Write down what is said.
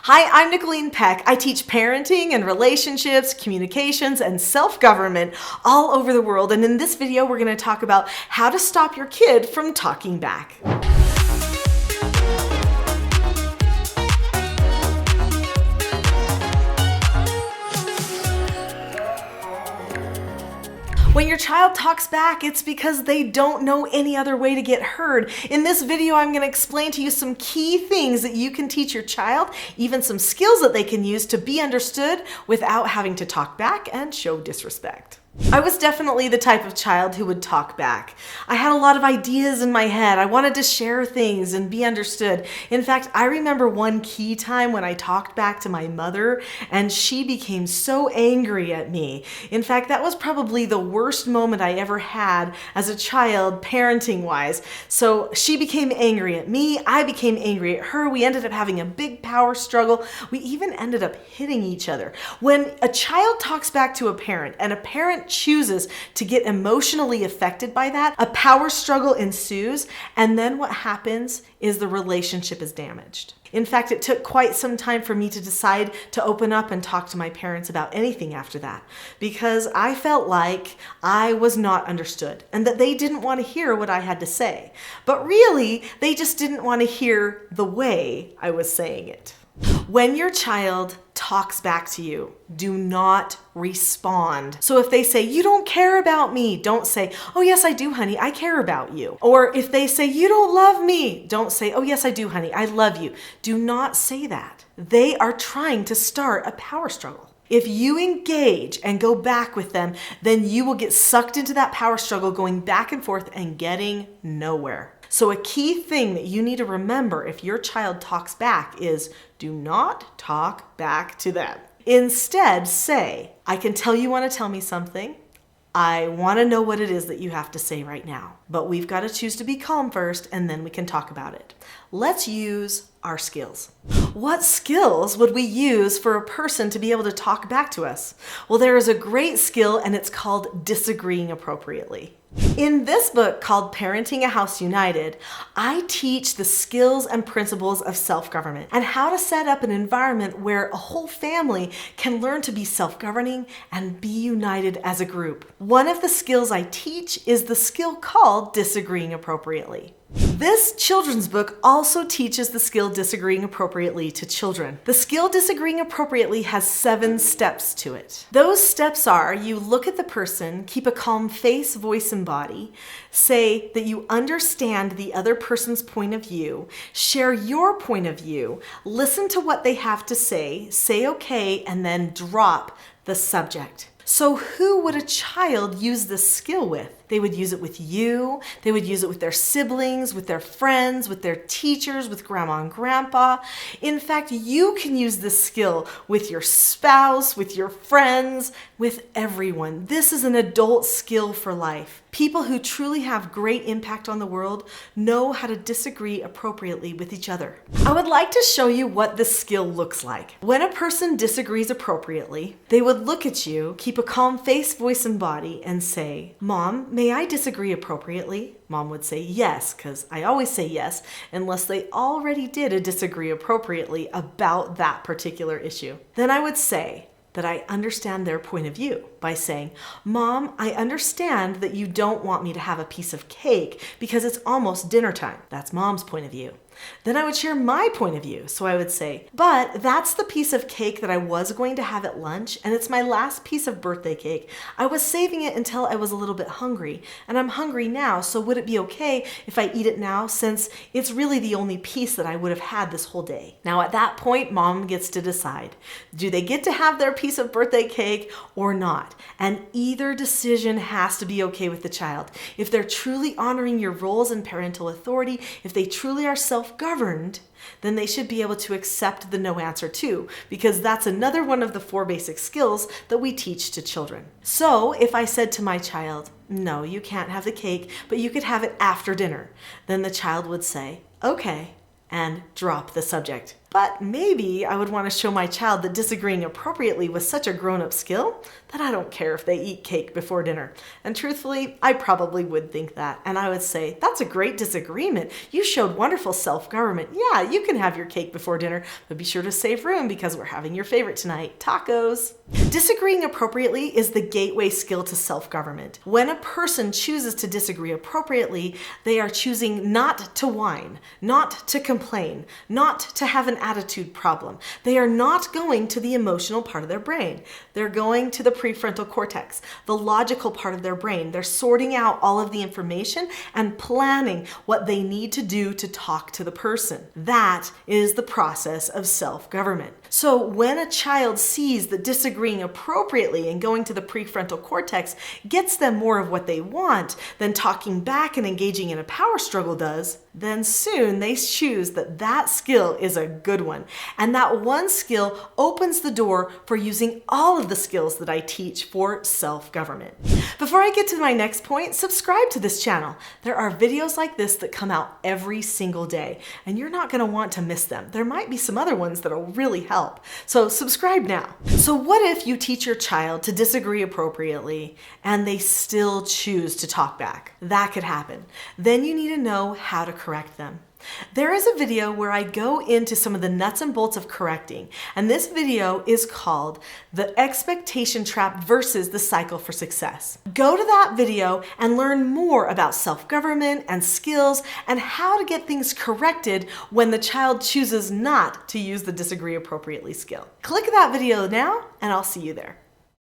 Hi, I'm Nicholeen Peck. I teach parenting and relationships, communications, and self-government all over the world. And in this video, we're going to talk about how to stop your kid from talking back. When your child talks back, it's because they don't know any other way to get heard. In this video, I'm going to explain to you some key things that you can teach your child, even some skills that they can use to be understood without having to talk back and show disrespect. I was definitely the type of child who would talk back. I had a lot of ideas in my head. I wanted to share things and be understood. In fact, I remember one key time when I talked back to my mother and she became so angry at me. In fact, that was probably the worst moment I ever had as a child, parenting-wise. So she became angry at me. I became angry at her. We ended up having a big power struggle. We even ended up hitting each other. When a child talks back to a parent and a parent chooses to get emotionally affected by that, a power struggle ensues, and then what happens is the relationship is damaged. In fact, it took quite some time for me to decide to open up and talk to my parents about anything after that, because I felt like I was not understood and that they didn't want to hear what I had to say. But really, they just didn't want to hear the way I was saying it. When your child talks back to you, do not respond. So if they say, "You don't care about me," don't say, "Oh yes, I do, honey, I care about you." Or if they say, "You don't love me," don't say, "Oh yes, I do, honey, I love you." Do not say that. They are trying to start a power struggle. If you engage and go back with them, then you will get sucked into that power struggle, going back and forth and getting nowhere. So a key thing that you need to remember if your child talks back is do not talk back to them. Instead, say, "I can tell you want to tell me something. I want to know what it is that you have to say right now. But we've got to choose to be calm first, and then we can talk about it. Let's use our skills." What skills would we use for a person to be able to talk back to us? Well, there is a great skill, and it's called disagreeing appropriately. In this book called Parenting a House United, I teach the skills and principles of self-government and how to set up an environment where a whole family can learn to be self-governing and be united as a group. One of the skills I teach is the skill called disagreeing appropriately. This children's book also teaches the skill disagreeing appropriately to children. The skill disagreeing appropriately has 7 steps to it. Those steps are: you look at the person, keep a calm face, voice, and body, say that you understand the other person's point of view, share your point of view, listen to what they have to say okay, and then drop the subject. So who would a child use this skill with? They would use it with you, they would use it with their siblings, with their friends, with their teachers, with grandma and grandpa. In fact, you can use this skill with your spouse, with your friends, with everyone. This is an adult skill for life. People who truly have great impact on the world know how to disagree appropriately with each other. I would like to show you what this skill looks like. When a person disagrees appropriately, they would look at you, keep a calm face, voice, and body, and say, "Mom, may I disagree appropriately?" Mom would say yes, because I always say yes, unless they already did a disagree appropriately about that particular issue. Then I would say that I understand their point of view by saying, "Mom, I understand that you don't want me to have a piece of cake because it's almost dinner time." That's Mom's point of view. Then I would share my point of view. So I would say, "But that's the piece of cake that I was going to have at lunch, and it's my last piece of birthday cake. I was saving it until I was a little bit hungry, and I'm hungry now, so would it be okay if I eat it now, since it's really the only piece that I would have had this whole day?" Now at that point, Mom gets to decide. Do they get to have their piece of birthday cake or not? And either decision has to be okay with the child. If they're truly honoring your roles and parental authority, if they truly are self-governed, then they should be able to accept the no answer too, because that's another one of the 4 basic skills that we teach to children. So if I said to my child, "No, you can't have the cake, but you could have it after dinner," then the child would say, "Okay," and drop the subject. But maybe I would want to show my child that disagreeing appropriately was such a grown-up skill that I don't care if they eat cake before dinner. And truthfully, I probably would think that. And I would say, that's a great disagreement. You showed wonderful self-government. Yeah, you can have your cake before dinner, but be sure to save room because we're having your favorite tonight, tacos. Disagreeing appropriately is the gateway skill to self-government. When a person chooses to disagree appropriately, they are choosing not to whine, not to complain, not to have an attitude problem. They are not going to the emotional part of their brain. They're going to the prefrontal cortex, the logical part of their brain. They're sorting out all of the information and planning what they need to do to talk to the person. That is the process of self-government. So when a child sees that disagreeing appropriately and going to the prefrontal cortex gets them more of what they want than talking back and engaging in a power struggle does, then soon they choose that that skill is a good one. And that one skill opens the door for using all of the skills that I teach for self-government. Before I get to my next point, subscribe to this channel. There are videos like this that come out every single day, and you're not going to want to miss them. There might be some other ones that'll really help. So subscribe now. So what if you teach your child to disagree appropriately and they still choose to talk back? That could happen. Then you need to know how to correct them. There is a video where I go into some of the nuts and bolts of correcting, and this video is called The Expectation Trap versus the Cycle for Success. Go to that video and learn more about self-government and skills and how to get things corrected when the child chooses not to use the disagree appropriately skill. Click that video now, and I'll see you there.